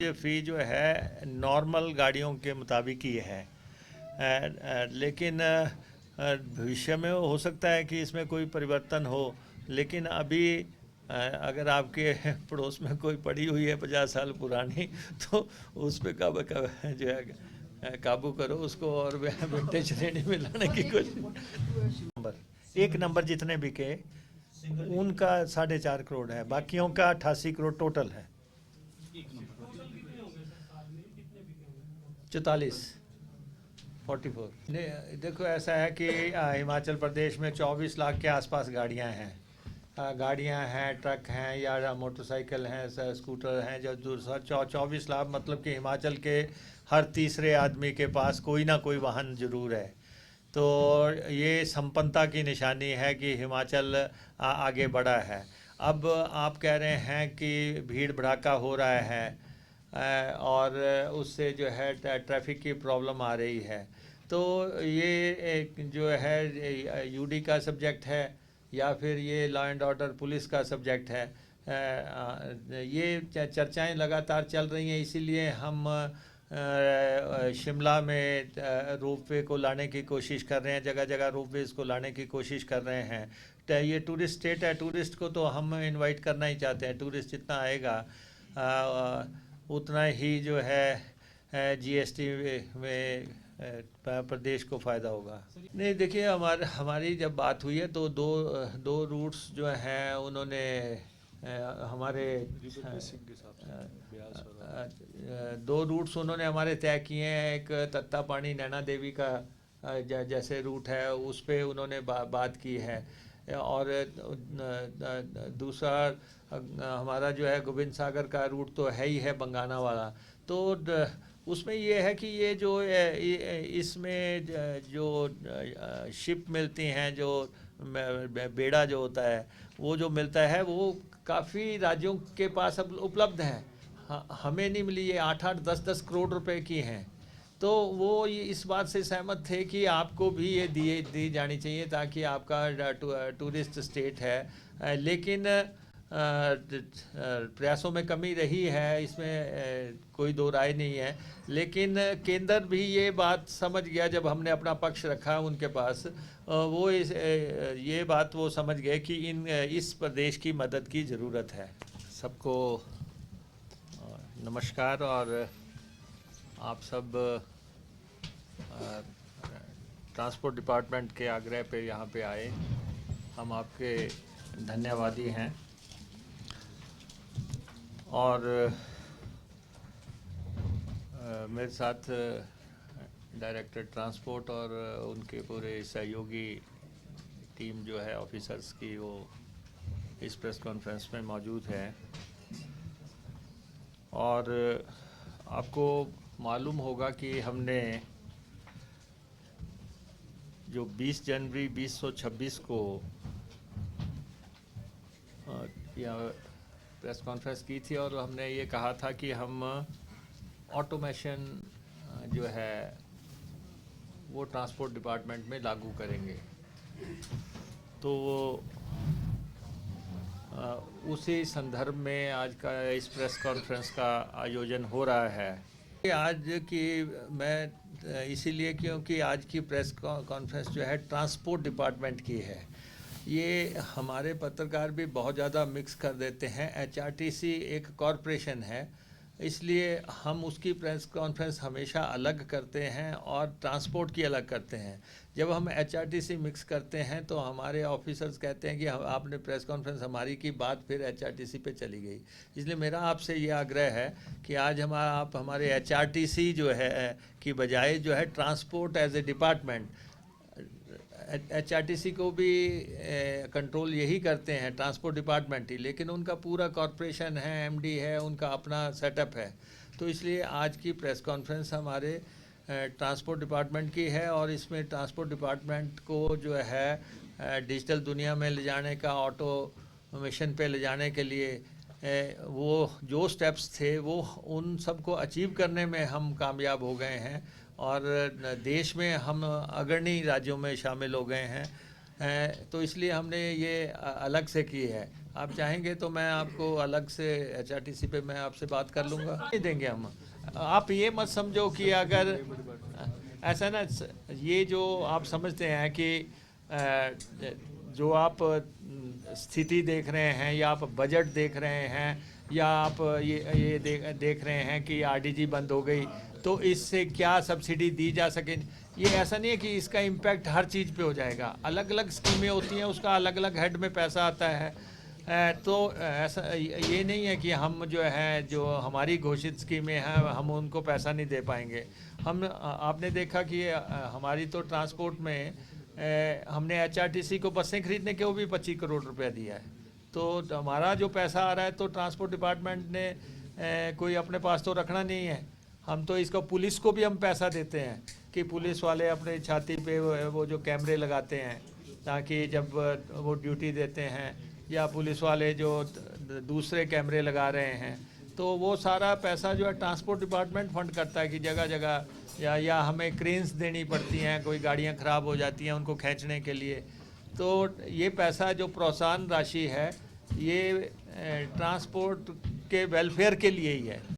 ये फ़ी जो है नॉर्मल गाड़ियों के मुताबिक ही है। लेकिन भविष्य में हो सकता है कि इसमें कोई परिवर्तन हो। लेकिन अभी अगर आपके पड़ोस में कोई पड़ी हुई है 50 साल पुरानी तो उस पे जो है काबू करो उसको और विंटेज श्रेणी में लाने की कोशिश। नंबर एक नंबर जितने बिके उनका 4.5 करोड़ है, बाकियों का 88 करोड़ टोटल है। 44, 44। देखो ऐसा है कि हिमाचल प्रदेश में 24 लाख के आसपास गाड़ियां हैं। गाड़ियां हैं, ट्रक हैं या मोटरसाइकिल हैं, स्कूटर हैं। जो दूसरा 24 लाख मतलब कि हिमाचल के हर तीसरे आदमी के पास कोई ना कोई वाहन जरूर है। तो ये संपन्नता की निशानी है कि हिमाचल आगे बढ़ा है। अब आप कह रहे हैं कि भीड़ भड़ाका हो रहा है और उससे जो है ट्रैफिक की प्रॉब्लम आ रही है। तो ये एक जो है यूडी का सब्जेक्ट है या फिर ये लॉ एंड ऑर्डर पुलिस का सब्जेक्ट है। ये चर्चाएं लगातार चल रही हैं, इसीलिए हम शिमला में रोपवे को लाने की कोशिश कर रहे हैं, जगह जगह रोपवेज़ को लाने की कोशिश कर रहे हैं। ये टूरिस्ट स्टेट है, टूरिस्ट को तो हम इनवाइट करना ही चाहते हैं। टूरिस्ट जितना आएगा उतना ही जो है जीएसटी में प्रदेश को फ़ायदा होगा। नहीं देखिए, हमारी जब बात हुई है तो दो दो रूट्स जो हैं उन्होंने हमारे दो रूट्स उन्होंने हमारे तय किए हैं। एक तत्तापानी नैना देवी का जैसे रूट है उस पे उन्होंने बात की है। और दूसरा हमारा जो है गोविंद सागर का रूट तो है ही है, बंगाना वाला। तो उसमें ये है कि ये जो इसमें जो शिप मिलती हैं, जो बेड़ा जो होता है वो जो मिलता है वो काफ़ी राज्यों के पास अब उपलब्ध है। हमें नहीं मिली, ये 8-8 10-10 करोड़ रुपए की हैं। तो वो ये इस बात से सहमत थे कि आपको भी ये दी जानी चाहिए ताकि आपका टूरिस्ट स्टेट है। लेकिन प्रयासों में कमी रही है, इसमें कोई दो राय नहीं है। लेकिन केंद्र भी ये बात समझ गया जब हमने अपना पक्ष रखा उनके पास। वो ये बात वो समझ गए कि इस प्रदेश की मदद की ज़रूरत है। सबको नमस्कार। और आप सब ट्रांसपोर्ट डिपार्टमेंट के आग्रह पे यहाँ पे आए, हम आपके धन्यवादी हैं। और मेरे साथ डायरेक्टर ट्रांसपोर्ट और उनके पूरे सहयोगी टीम जो है ऑफिसर्स की, वो इस प्रेस कॉन्फ्रेंस में मौजूद है। और आपको मालूम होगा कि हमने जो 20 जनवरी 2026 को यहाँ प्रेस कॉन्फ्रेंस की थी और हमने ये कहा था कि हम ऑटोमेशन जो है वो ट्रांसपोर्ट डिपार्टमेंट में लागू करेंगे। तो उसी संदर्भ में आज का इस प्रेस कॉन्फ्रेंस का आयोजन हो रहा है। आज की मैं इसीलिए क्योंकि आज की प्रेस कॉन्फ्रेंस जो है ट्रांसपोर्ट डिपार्टमेंट की है। ये हमारे पत्रकार भी बहुत ज़्यादा मिक्स कर देते हैं। एचआरटीसी एक कॉरपोरेशन है, इसलिए हम उसकी प्रेस कॉन्फ्रेंस हमेशा अलग करते हैं और ट्रांसपोर्ट की अलग करते हैं। जब हम एचआरटीसी मिक्स करते हैं तो हमारे ऑफिसर्स कहते हैं कि आपने प्रेस कॉन्फ्रेंस हमारी की, बात फिर एचआरटीसी पे चली गई। इसलिए मेरा आपसे ये आग्रह है कि आज आप हमारे एचआरटीसी जो है की बजाय जो है transport as a department, HRTC को भी कंट्रोल यही करते हैं ट्रांसपोर्ट डिपार्टमेंट ही, लेकिन उनका पूरा कॉरपोरेशन है, एमडी है, उनका अपना सेटअप है। तो इसलिए आज की प्रेस कॉन्फ्रेंस हमारे ट्रांसपोर्ट डिपार्टमेंट की है और इसमें ट्रांसपोर्ट डिपार्टमेंट को जो है डिजिटल दुनिया में ले जाने का, ऑटोमेशन पे ले जाने के लिए वो जो स्टेप्स थे वो उन सबको अचीव करने में हम कामयाब हो गए हैं और देश में हम अग्रणी राज्यों में शामिल हो गए हैं। तो इसलिए हमने ये अलग से की है। आप चाहेंगे तो मैं आपको अलग से एचआरटीसी पे मैं आपसे बात कर लूँगा, नहीं देंगे हम। आप ये मत समझो कि अगर ऐसा ना, ये जो आप समझते हैं कि जो आप स्थिति देख रहे हैं या आप बजट देख रहे हैं या आप ये देख रहे हैं कि आरडीजी बंद हो गई तो इससे क्या सब्सिडी दी जा सके, ये ऐसा नहीं है कि इसका इम्पैक्ट हर चीज़ पे हो जाएगा। अलग अलग स्कीमें होती हैं, उसका अलग अलग हेड में पैसा आता है। तो ऐसा ये नहीं है कि हम जो है, जो हमारी घोषित स्कीमें हैं हम उनको पैसा नहीं दे पाएंगे। हम आपने देखा कि हमारी तो ट्रांसपोर्ट में हमने एचआरटीसी को बसें खरीदने के वो भी 25 करोड़ रुपया दिया है। तो हमारा जो पैसा आ रहा है तो ट्रांसपोर्ट डिपार्टमेंट ने कोई अपने पास तो रखना नहीं है। हम तो इसको पुलिस को भी हम पैसा देते हैं कि पुलिस वाले अपने छाती पे वो जो कैमरे लगाते हैं ताकि जब वो ड्यूटी देते हैं, या पुलिस वाले जो दूसरे कैमरे लगा रहे हैं, तो वो सारा पैसा जो है ट्रांसपोर्ट डिपार्टमेंट फंड करता है कि जगह जगह या हमें क्रेन्स देनी पड़ती हैं, कोई गाड़ियां ख़राब हो जाती हैं उनको खींचने के लिए। तो ये पैसा जो प्रोत्साहन राशि है ये ट्रांसपोर्ट के वेलफेयर के लिए ही है।